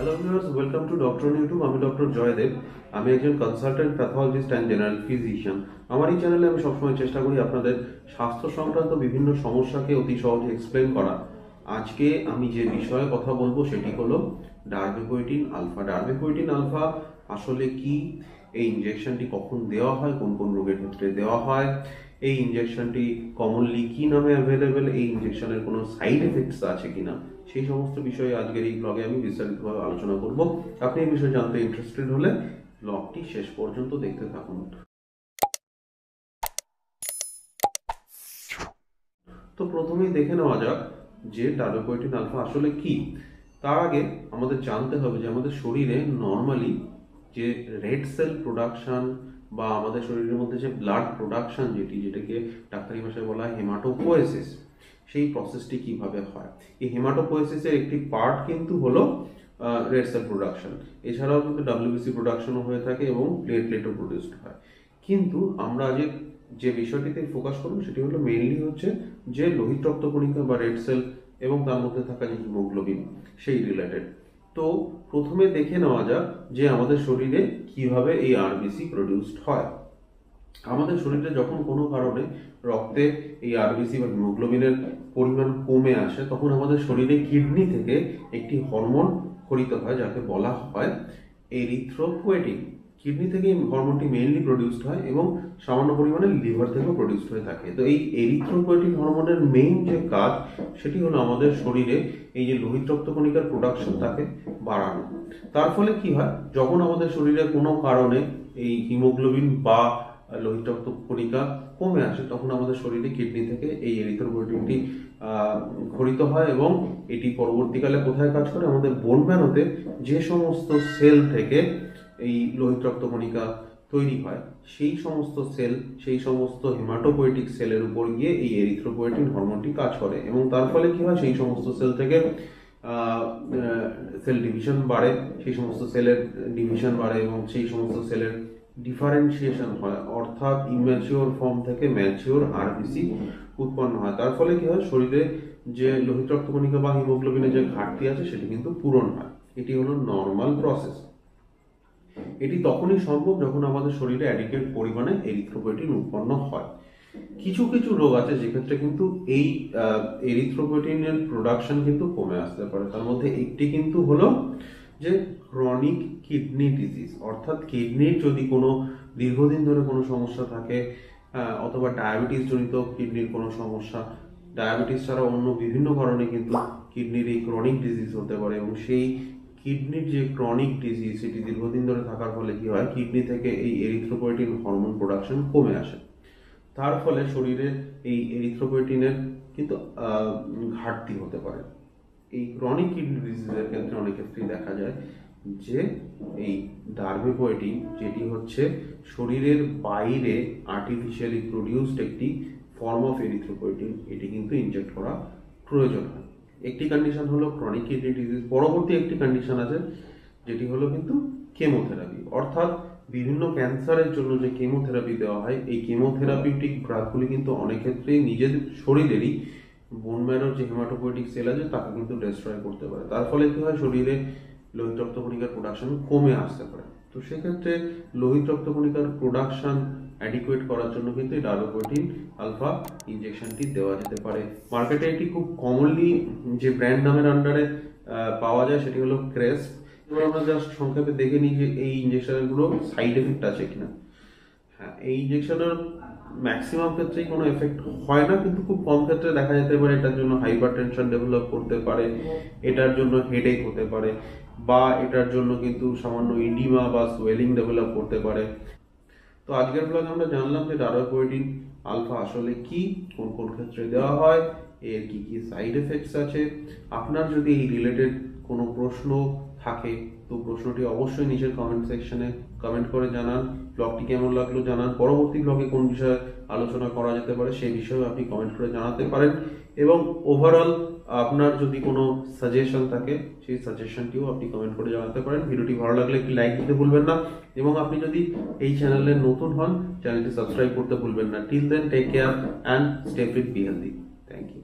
Hello viewers, welcome to doctor on YouTube. আমি doctor Joydeb. আমি একজন consultant pathologist and general physician. আমার এই চ্যানেলে আমি সবসময় চেষ্টা করি আপনাদের স্বাস্থ্য সংক্রান্ত বিভিন্ন সমস্যাকে অতি সহজে এক্সপ্লেন করা। আজকে আমি যে বিষয়ে কথা বলবো সেটি হলো ডার্বেপোয়েটিন আলফা। ডার্বেপোয়েটিন আলফা আসলে কি, এই ইনজেকশনটি কখন দেওয়া হয়, কোন কোন রোগের ক্ষেত্রে দেওয়া হয়, এই ইনজেকশনটি কমনলি কি নামে অ্যাভেলেবেল, এই ইনজেকশনের কোনো সাইড এফেক্টস আছে কিনা, সেই সমস্ত বিষয়ে আজকের এই ব্লগে আমি বিস্তারিতভাবে আলোচনা করব। আপনি এই বিষয়ে জানতে ইন্টারেস্টেড হলে ব্লগটি শেষ পর্যন্ত দেখতে থাকুন। তো প্রথমেই দেখে নেওয়া যাক যে ডার্বেপোয়েটিন আলফা আসলে কি। তার আগে আমাদের জানতে হবে যে আমাদের শরীরে নর্মালি যে রেড সেল প্রোডাকশন বা আমাদের শরীরের মধ্যে যে ব্লাড প্রোডাকশন যেটাকে ডাক্তারি ভাষায় বলা হয় হেমাটোপোয়েসিস, সেই প্রসেসটি কিভাবে হয়। এই হেমাটোপোয়েসিসের একটি পার্ট কিন্তু হলো রেড সেল প্রোডাকশন। এছাড়াও কিন্তু ডাব্লিউবিসি প্রোডাকশনও হয়ে থাকে এবং প্লেটলেটও প্রডিউসড হয়। কিন্তু আমরা আজ যে বিষয়টিতে ফোকাস করব সেটি হলো মেইনলি হচ্ছে যে লোহিত রক্তকণিকা বা রেড সেল এবং তার মধ্যে থাকা যে হিমোগ্লোবিন, সেই রিলেটেড। তো প্রথমে দেখে নেওয়া যাক যে আমাদের শরীরে কিভাবে এই আরবিসি প্রডিউসড হয়। আমাদের শরীরে যখন কোনো কারণে রক্তে এই আরবিসি বা হিমোগ্লোবিনের পরিমাণ কমে আসে, তখন আমাদের শরীরে কিডনি থেকে একটি হরমোন ক্ষরিত হয় যাকে বলা হয় এরিথ্রোপোয়েটিন। কিডনি থেকে এই হরমোনটি মেইনলি প্রডিউসড হয় এবং সামান্য পরিমাণে লিভার থেকেও প্রডিউসড হয়ে থাকে। তো এই এরিথ্রোপোয়েটিন হরমোনের মেইন যে কাজ সেটি হলো আমাদের শরীরে এই যে লোহিত রক্তকণিকার প্রোডাকশন তাকে বাড়ানো। তার ফলে কি হয়, যখন আমাদের শরীরে কোনো কারণে এই হিমোগ্লোবিন বা লোহিত রক্তকণিকা কমে আসে, তখন আমাদের শরীরে কিডনি থেকে এই এরিথ্রোপোয়েটিনটি ক্ষরিত হয় এবং এটি পরবর্তীকালে কোথায় কাজ করে, আমাদের বোন ম্যারোতে যে সমস্ত সেল থেকে এই লোহিত রক্তকণিকা তৈরি হয় সেই সমস্ত সেল, সেই সমস্ত হেমাটোপোয়েটিক সেলের উপর গিয়ে এই এরিথ্রোপোয়েটিন হরমোনটি কাজ করে এবং তার ফলে কি হয়, সেই সমস্ত সেল থেকে সেল ডিভিশন বাড়ে, সেই সমস্ত সেলের ডিভিশন বাড়ে এবং সেই সমস্ত সেলের ডিফারেন্সিয়েশন হয়, অর্থাৎ ইম্যাচিওর ফর্ম থেকে ম্যাচিওর আরবিসি উৎপন্ন হয়। তার ফলে কি হয়, শরীরে যে লোহিত রক্তকণিকা বা হিমোগ্লোবিনের যে ঘাটতি আছে সেটি কিন্তু পূরণ হয়। এটি হলো নর্মাল প্রসেস। এটি তখনই সম্ভব যখন আমাদের শরীরে অ্যাডিকুয়েট পরিমাণে এরিথ্রোপোয়েটিন উৎপন্ন হয়। কিছু কিছু রোগ আছে যেক্ষেত্রে কিন্তু এই এরিথ্রোপোয়েটিনের প্রোডাকশন কিন্তু কমে আসতে পারে। তার মধ্যে একটি কিন্তু হলো যে ক্রনিক কিডনি ডিজিজ, অর্থাৎ কিডনির যদি কোনো দীর্ঘদিন ধরে কোনো সমস্যা থাকে, অথবা ডায়াবেটিস জনিত কিডনির কোনো সমস্যা, ডায়াবেটিস ছাড়া অন্য বিভিন্ন কারণে কিন্তু কিডনির এই ক্রনিক ডিজিজ হতে পারে এবং সেই কিডনির যে ক্রনিক ডিজিজ সেটি দীর্ঘদিন ধরে থাকার ফলে কি হয়, কিডনি থেকে এই এরিথ্রোপোয়েটিন হরমোন প্রোডাকশন কমে আসে। তার ফলে শরীরে এই এরিথ্রোপোয়েটিনের কিন্তু ঘাটতি হতে পারে। এই ক্রনিক কিডনি ডিজিজের ক্ষেত্রে অনেক ক্ষেত্রেই দেখা যায় যে এই ডার্বেপোয়েটিন, যেটি হচ্ছে শরীরের বাইরে আর্টিফিশিয়ালি প্রডিউসড একটি ফর্ম অফ এরিথ্রোপোয়েটিন, এটি কিন্তু ইনজেক্ট করা প্রয়োজন হয়। একটি কন্ডিশন হলো ক্রনিক কিডনি ডিজিজ। পরবর্তী একটি কন্ডিশন আছে যেটি হলো কিন্তু কেমোথেরাপি, অর্থাৎ বিভিন্ন ক্যান্সারের জন্য যে কেমোথেরাপি দেওয়া হয়, এই কেমোথেরাপিউটিক ড্রাগগুলি কিন্তু অনেক ক্ষেত্রেই নিজের শরীরেরই বোন ম্যারোর যে হেমাটোপোয়েটিক সেল আছে তাকে কিন্তু ডেস্ট্রয় করতে পারে। তার ফলে কি হয়, শরীরে লোহিত রক্তকণিকার প্রোডাকশন কমে আসতে পারে। তো সেক্ষেত্রে লোহিত রক্তকণিকার প্রোডাকশন অ্যাডিকুয়েট করার জন্য কিন্তু এই ডার্বেপোয়েটিন আলফা ইনজেকশনটি দেওয়া যেতে পারে। মার্কেটে এটি খুব কমনলি যে ব্র্যান্ড নামের আন্ডারে পাওয়া যায় সেটি হলো ক্রেস্প। এবার আমরা জাস্ট সংক্ষেপে দেখে নিই যে এই ইনজেকশনগুলো সাইড এফেক্ট আছে কিনা। হ্যাঁ, এই ইনজেকশনের ম্যাক্সিমাম ক্ষেত্রেই কোনো এফেক্ট হয় না, কিন্তু খুব কম ক্ষেত্রে দেখা যেতে পারে এটার জন্য হাইপার টেনশন ডেভেলপ করতে পারে, এটার জন্য হেডেক হতে পারে, বা এটার জন্য কিন্তু সামান্য ইডিমা বা সোয়েলিং ডেভেলপ করতে পারে। তো আজকের ব্লগে আমরা জানলাম যে ডার্বেপোয়েটিন আলফা আসলে কি, কোন কোন ক্ষেত্রে দেওয়া হয়, এর কি কি সাইড এফেক্টস আছে। আপনার যদি এই রিলেটেড কোনো প্রশ্ন থাকে তো প্রশ্নটি অবশ্যই নিচের কমেন্ট সেকশনে কমেন্ট করে জানান। ব্লগটি কেমন লাগলো জানান। পরবর্তী ব্লগে কোন বিষয়ে আলোচনা করা যেতে পারে সেই বিষয়েও আপনি কমেন্ট করে জানাতে পারেন এবং ওভারঅল আপনার যদি কোনো সাজেশন থাকে সেই সাজেশনটিও আপনি কমেন্ট করে জানাতে পারেন। ভিডিওটি ভালো লাগলে একটি লাইক দিতে ভুলবেন না এবং আপনি যদি এই চ্যানেলে নতুন হন চ্যানেলটি সাবস্ক্রাইব করতে ভুলবেন না। Till then, take care and stay fit, be healthy. Thank you.